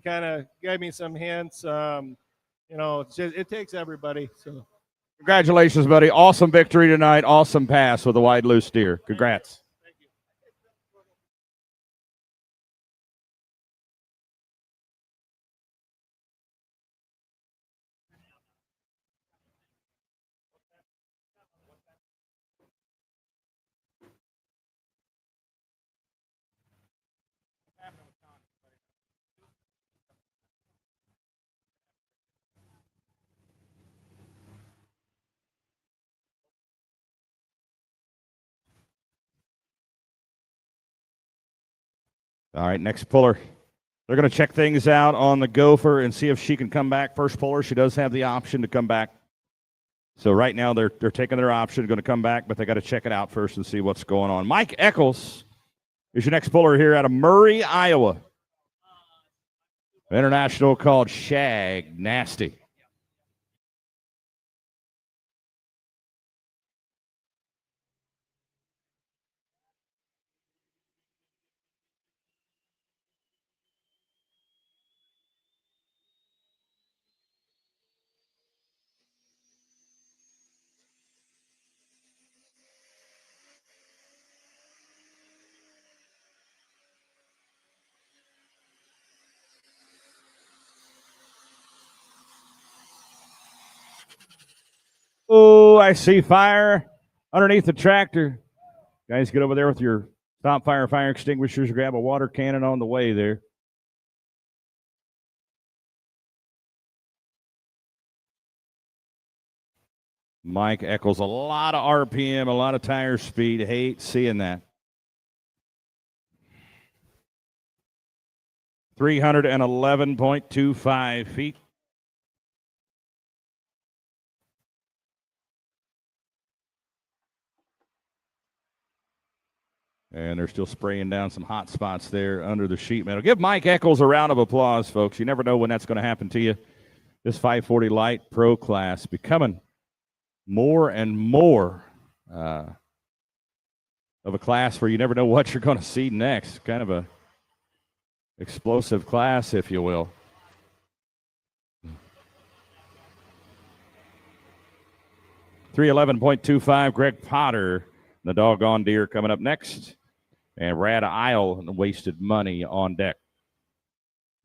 kind of gave me some hints. It takes everybody. So, congratulations, buddy! Awesome victory tonight. Awesome pass with a wide loose steer. Congrats. thank you. All right, next puller. They're going to check things out on the Gopher and see if she can come back. First puller, she does have the option to come back. So right now they're taking their option, going to come back, but they got to check it out first and see what's going on. Mike Eckles is your next puller here out of Murray, Iowa. International called Shag Nasty. Oh, I see fire underneath the tractor. Guys, get over there with your stop fire extinguishers. Grab a water cannon on the way there. Mike Eckles, a lot of RPM, a lot of tire speed. Hate seeing that. 311.25 feet. And they're still spraying down some hot spots there under the sheet metal. Give Mike Eckles a round of applause, folks. You never know when that's going to happen to you. This 540 Light Pro class becoming more and more of a class where you never know what you're going to see next. Kind of a explosive class, if you will. .25, Greg Potter, the doggone deer coming up next. And Rad Isle and wasted money on deck.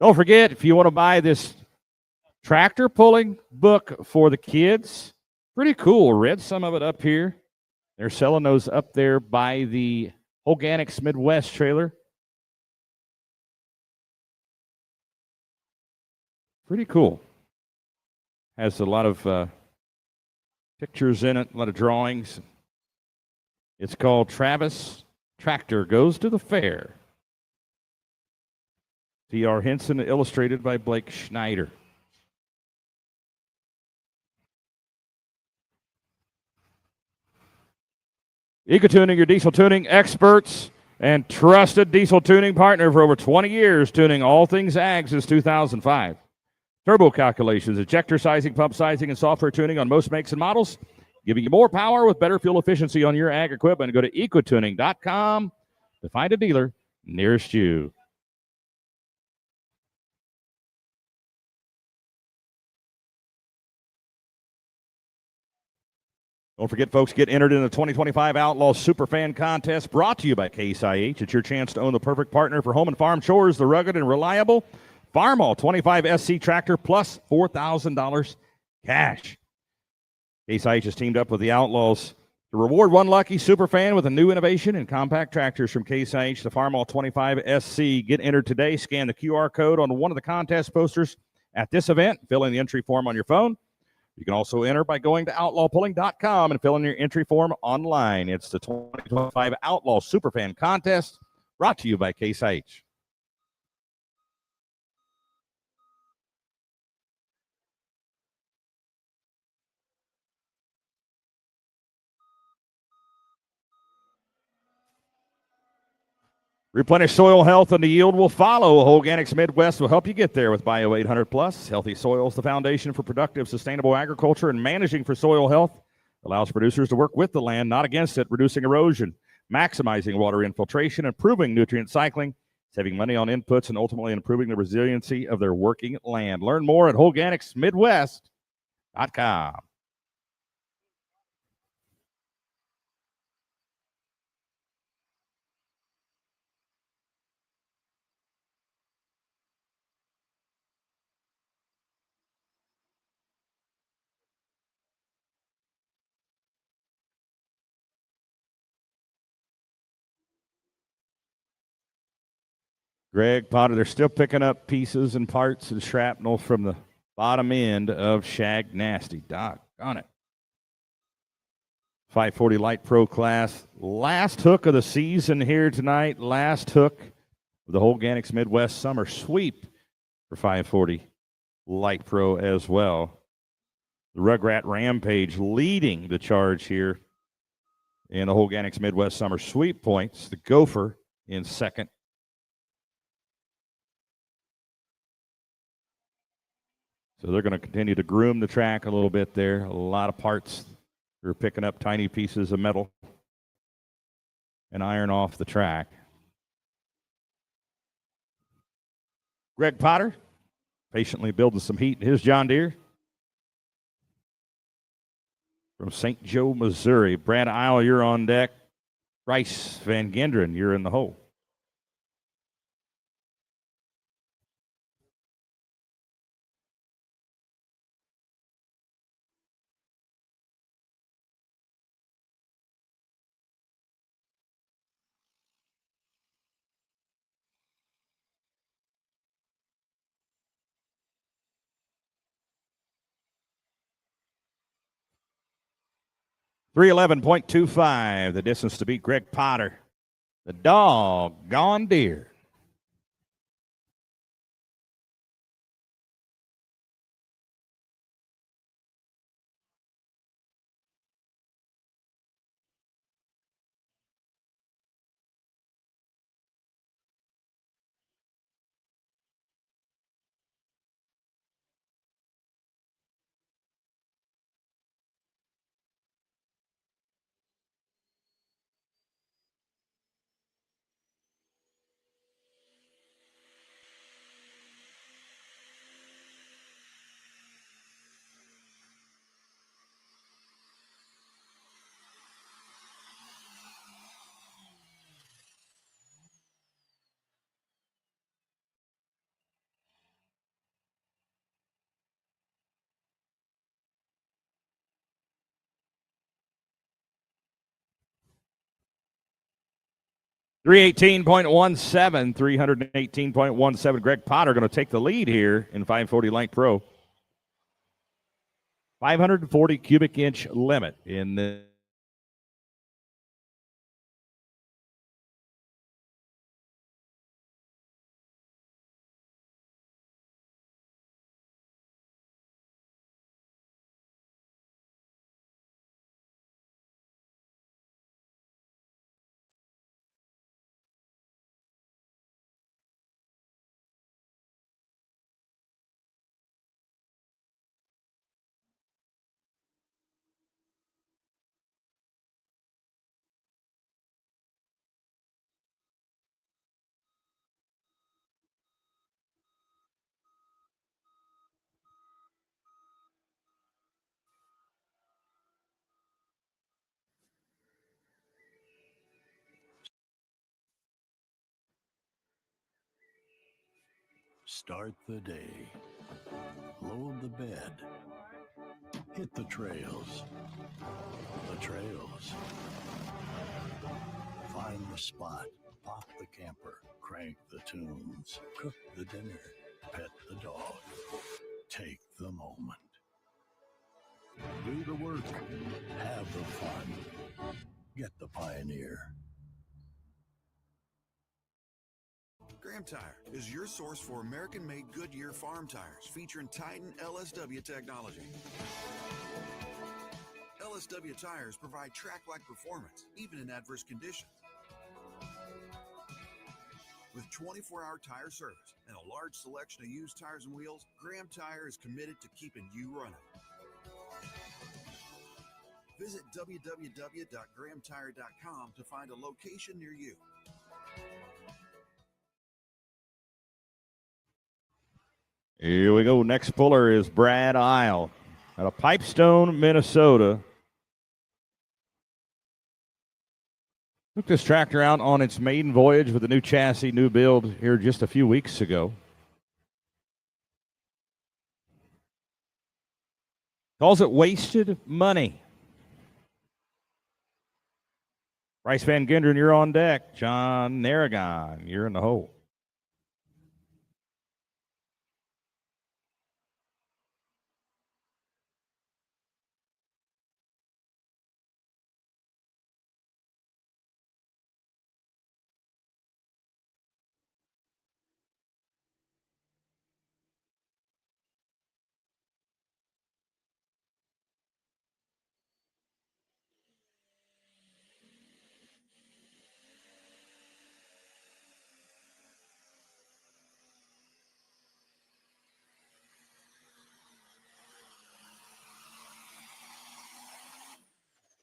Don't forget, if you want to buy this tractor pulling book for the kids, pretty cool. Read some of it up here. They're selling those up there by the Organics Midwest trailer. Pretty cool. Has a lot of pictures in it, a lot of drawings. It's called Travis Tractor Goes to the Fair. T.R. Henson, illustrated by Blake Schneider. EcoTuning, your diesel tuning experts and trusted diesel tuning partner for over 20 years, tuning all things ag since 2005. Turbo calculations, ejector sizing, pump sizing, and software tuning on most makes and models, giving you more power with better fuel efficiency on your ag equipment. Go to ecotuning.com to find a dealer nearest you. Don't forget, folks, get entered in the 2025 Outlaw Superfan Contest brought to you by Case IH. It's your chance to own the perfect partner for home and farm chores, the rugged and reliable Farmall 25 SC tractor plus $4,000 cash. Case IH has teamed up with the Outlaws to reward one lucky superfan with a new innovation in compact tractors from Case IH, the Farmall 25 SC. Get entered today. Scan the QR code on one of the contest posters at this event. Fill in the entry form on your phone. You can also enter by going to outlawpulling.com and fill in your entry form online. It's the 2025 Outlaw Superfan Contest brought to you by Case IH. Replenish soil health and the yield will follow. Organics Midwest will help you get there with Bio 800 Plus. Healthy soil is the foundation for productive, sustainable agriculture, and managing for soil health allows producers to work with the land, not against it, reducing erosion, maximizing water infiltration, improving nutrient cycling, saving money on inputs and ultimately improving the resiliency of their working land. Learn more at HolganicsMidwest.com. Greg Potter, they're still picking up pieces and parts and shrapnel from the bottom end of Shag Nasty. Doggone it. 540 Light Pro class. Last hook of the season here tonight. Last hook of the Holganics Midwest Summer Sweep for 540 Light Pro as well. The Rugrat Rampage leading the charge here in the Holganics Midwest Summer Sweep points. The Gopher in second. So they're going to continue to groom the track a little bit there. A lot of parts. They're picking up tiny pieces of metal and iron off the track. Greg Potter patiently building some heat in his John Deere. From St. Joe, Missouri. Brad Isle, you're on deck. Bryce Van Gendron, you're in the hole. .25, the distance to beat Greg Potter. The doggone deer. .318.17. Greg Potter going to take the lead here in 540 Light Pro. 540 cubic inch limit in the Start the day. Load the bed. Hit the trails. The trails. Find the spot. Pop the camper. Crank the tunes. Cook the dinner. Pet the dog. Take the moment. Do the work. Have the fun. Get the Pioneer. Graham Tire is your source for American-made Goodyear farm tires featuring Titan LSW technology. LSW tires provide track-like performance, even in adverse conditions. With 24-hour tire service and a large selection of used tires and wheels, Graham Tire is committed to keeping you running. Visit www.grahamtire.com to find a location near you. Here we go. Next puller is Brad Isle out of Pipestone, Minnesota. Took this tractor out on its maiden voyage with a new chassis, new build here just a few weeks ago. Calls it wasted money. Bryce Van Gendron, you're on deck. John Narragon, you're in the hole.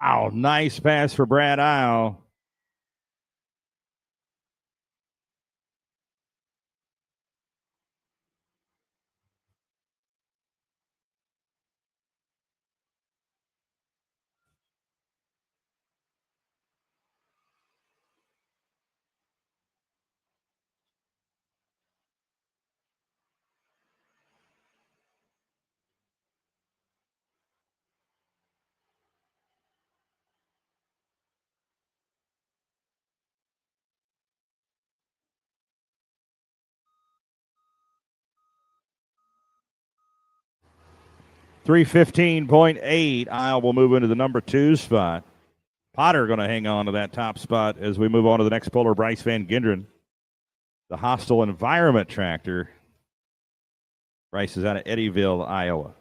Oh, nice pass for Brad Isle. $315.8. Isle will move into the number 2 spot. Potter going to hang on to that top spot as we move on to the next puller, Bryce Van Gendron. The Hostile Environment tractor. Bryce is out of Eddyville, Iowa.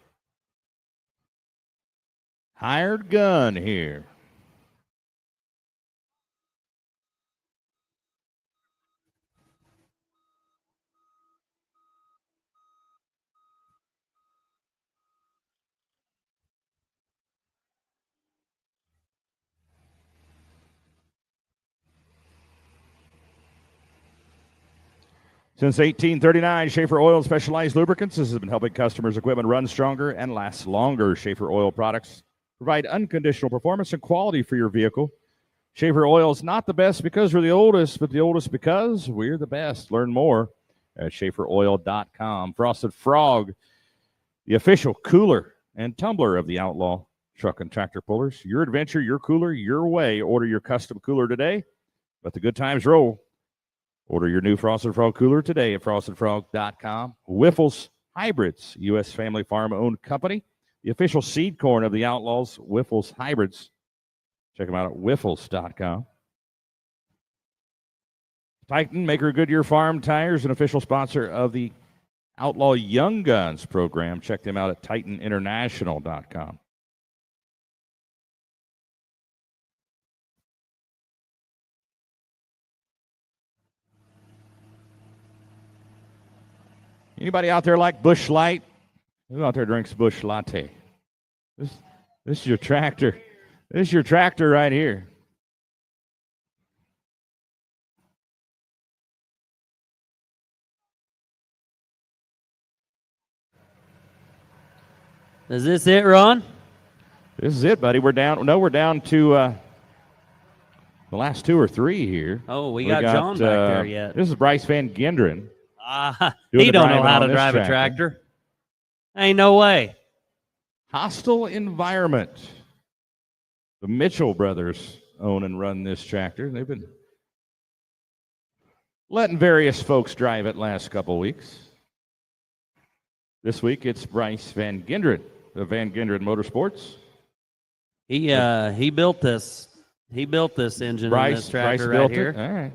Hired gun here. Since 1839, Schaefer Oil Specialized Lubricants has been helping customers' equipment run stronger and last longer. Schaefer Oil products provide unconditional performance and quality for your vehicle. Schaefer Oil is not the best because we're the oldest, but the oldest because we're the best. Learn more at SchaeferOil.com. Frosted Frog, the official cooler and tumbler of the Outlaw truck and tractor pullers. Your adventure, your cooler, your way. Order your custom cooler today. Let the good times roll. Order your new Frosted Frog cooler today at FrostedFrog.com. Wiffles Hybrids, U.S. Family Farm-owned company. The official seed corn of the Outlaws, Wiffles Hybrids. Check them out at Wiffles.com. Titan, maker of Goodyear Farm Tires, an official sponsor of the Outlaw Young Guns program. Check them out at TitanInternational.com. Anybody out there like Busch Light? Who out there drinks Busch Latte? This is your tractor. This is your tractor right here. Is this it, Ron? This is it, buddy. We're down. No, we're down to the last 2 or 3 here. Oh, we got John back there yet. This is Bryce Van Gendron. He don't know how to drive a tractor. Ain't no way. Hostile Environment. The Mitchell brothers own and run this tractor. They've been letting various folks drive it last couple weeks. This week it's Bryce Van Gendron of Van Gendron Motorsports. He built this. He built this engine in this tractor right here. All right.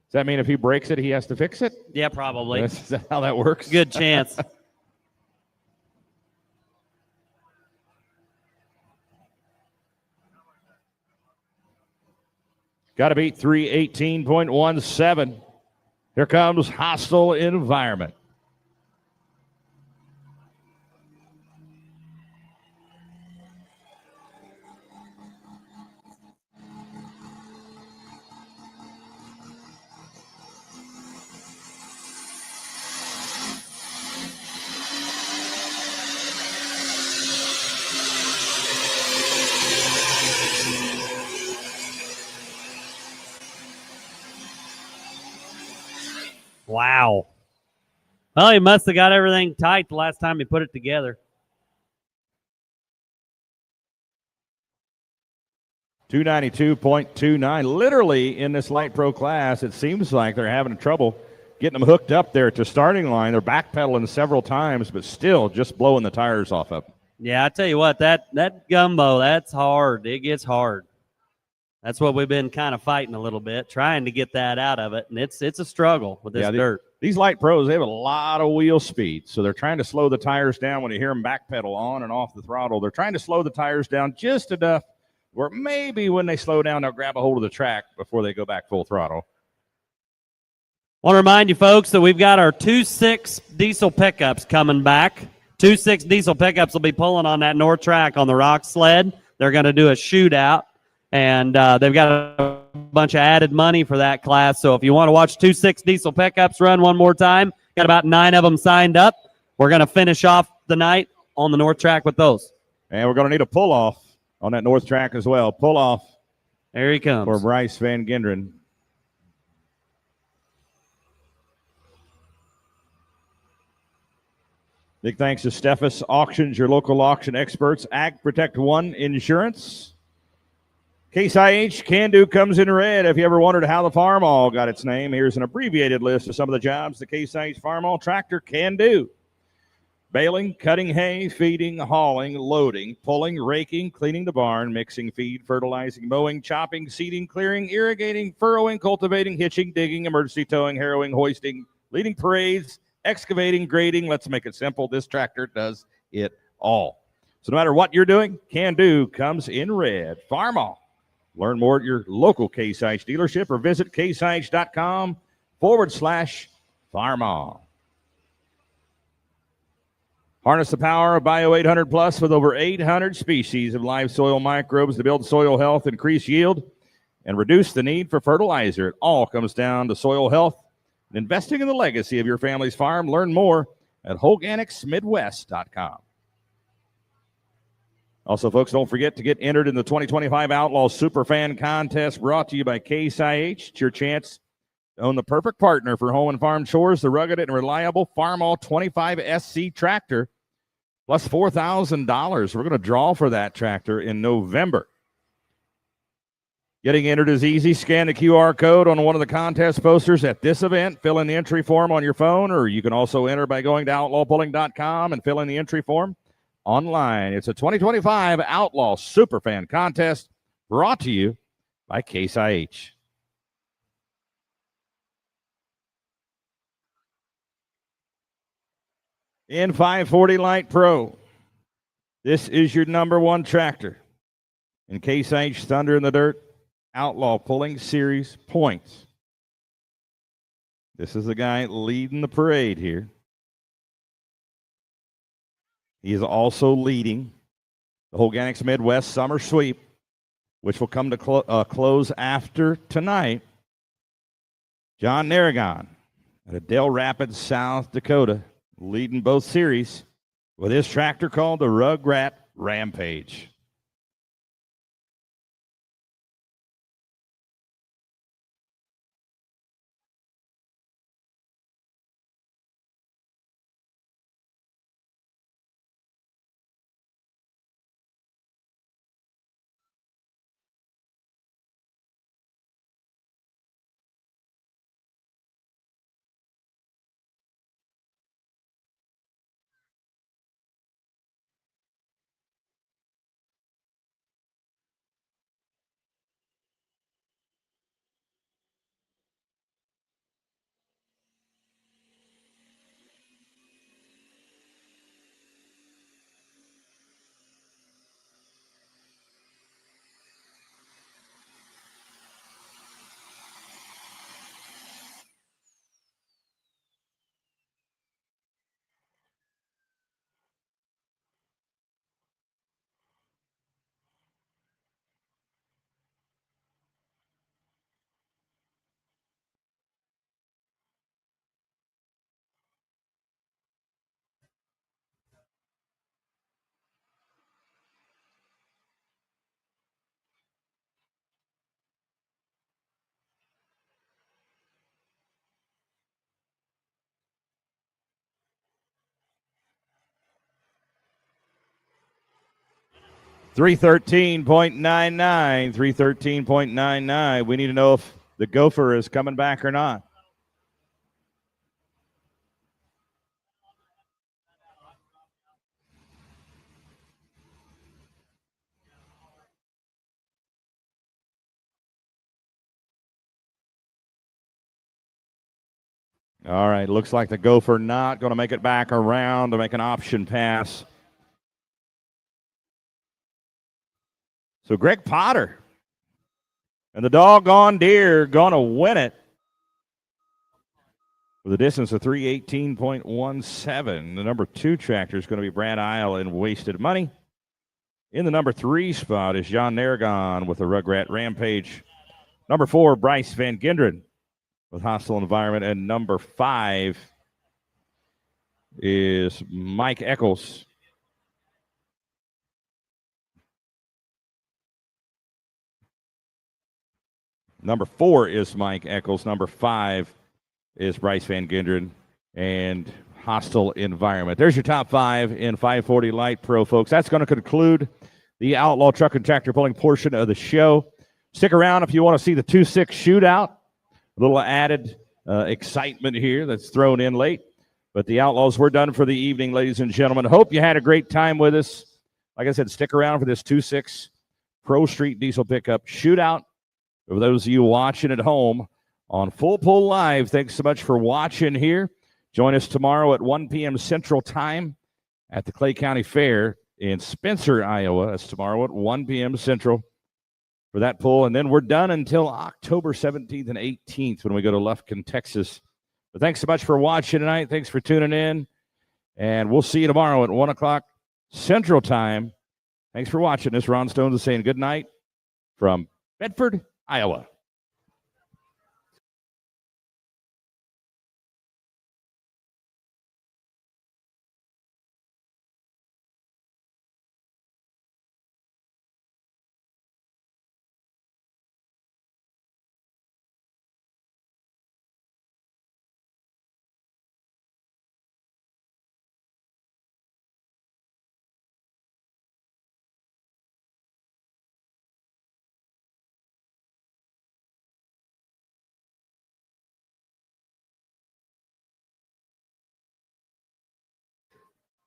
Does that mean if he breaks it, he has to fix it? Yeah, probably. Is that how that works? Good chance. Got to beat 318.17. Here comes Hostile Environment. Wow. Well, he must have got everything tight the last time he put it together. 292.29. Literally in this light pro class, it seems like they're having trouble getting them hooked up there to starting line. They're backpedaling several times, but still just blowing the tires off of them. Yeah, I tell you what, that gumbo, that's hard. It gets hard. That's what we've been kind of fighting a little bit, trying to get that out of it, and it's a struggle with this dirt. These light pros, they have a lot of wheel speed, so they're trying to slow the tires down. When you hear them backpedal on and off the throttle, they're trying to slow the tires down just enough where maybe when they slow down, they'll grab a hold of the track before they go back full throttle. Want to remind you folks that we've got our 2.6 diesel pickups coming back. 2.6 diesel pickups will be pulling on that north track on the rock sled. They're going to do a shootout, and they've got a bunch of added money for that class. So if you want to watch 2.6 diesel pickups run one more time, got about 9 of them signed up. We're going to finish off the night on the north track with those. And we're going to need a pull-off on that north track as well. Pull-off. There he comes. For Bryce Van Gendron. Big thanks to Steffes Auctions, your local auction experts. Ag Protect One Insurance. Case IH Can-Do comes in red. If you ever wondered how the Farm All got its name, here's an abbreviated list of some of the jobs the Case IH Farm All tractor can do. Baling, cutting hay, feeding, hauling, loading, pulling, raking, cleaning the barn, mixing feed, fertilizing, mowing, chopping, seeding, clearing, irrigating, furrowing, cultivating, hitching, digging, emergency towing, harrowing, hoisting, leading parades, excavating, grading. Let's make it simple. This tractor does it all. So no matter what you're doing, Can-Do comes in red. Farm All. Learn more at your local Case IH dealership or visit caseih.com/Farm All. Harness the power of Bio 800 Plus with over 800 species of live soil microbes to build soil health, increase yield, and reduce the need for fertilizer. It all comes down to soil health and investing in the legacy of your family's farm. Learn more at HoganicsMidwest.com. Also, folks, don't forget to get entered in the 2025 Outlaw Superfan Contest brought to you by Case IH. It's your chance to own the perfect partner for home and farm chores, the rugged and reliable Farm All 25 SC tractor, plus $4,000. We're going to draw for that tractor in November. Getting entered is easy. Scan the QR code on one of the contest posters at this event. Fill in the entry form on your phone, or you can also enter by going to outlawpulling.com and fill in the entry form online. It's a 2025 Outlaw Superfan Contest brought to you by Case IH. In 540 Light Pro, this is your number one tractor. In Case IH Thunder in the Dirt Outlaw Pulling Series points. This is the guy leading the parade here. He is also leading the Hoganics Midwest Summer Sweep, which will come to close after tonight. John Narragon out of Dale Rapids, South Dakota, leading both series with his tractor called the Rugrat Rampage. 313.99. 313.99. We need to know if the Gopher is coming back or not. All right, looks like the Gopher not going to make it back around to make an option pass. So Greg Potter and the doggone deer going to win it with a distance of 318.17. The number 2 tractor is going to be Brad Isle in Wasted Money. In the number 3 spot is John Narragon with the Rugrat Rampage. Number 4, Bryce Van Gendron with Hostile Environment. And number 5 is Mike Eckles. Number 4 is Mike Eckles. Number 5 is Bryce Van Gendron and Hostile Environment. There's your top 5 in 540 Light Pro, folks. That's going to conclude the Outlaw Truck and Tractor Pulling portion of the show. Stick around if you want to see the 2-6 shootout. A little added excitement here that's thrown in late. But the Outlaws, we're done for the evening, ladies and gentlemen. Hope you had a great time with us. Like I said, stick around for this 2-6 Pro Street Diesel Pickup shootout. For those of you watching at home on Full Pull Live, thanks so much for watching here. Join us tomorrow at 1 p.m. Central Time at the Clay County Fair in Spencer, Iowa. That's tomorrow at 1 p.m. Central for that pull. And then we're done until October 17th and 18th when we go to Lufkin, Texas. But thanks so much for watching tonight. Thanks for tuning in. And we'll see you tomorrow at 1 o'clock Central Time. Thanks for watching. This is Ron Stones saying good night from Bedford, Iowa.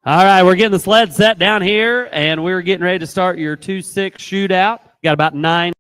All right, we're getting the sled set down here, and we're getting ready to start your 2-6 shootout. Got about 9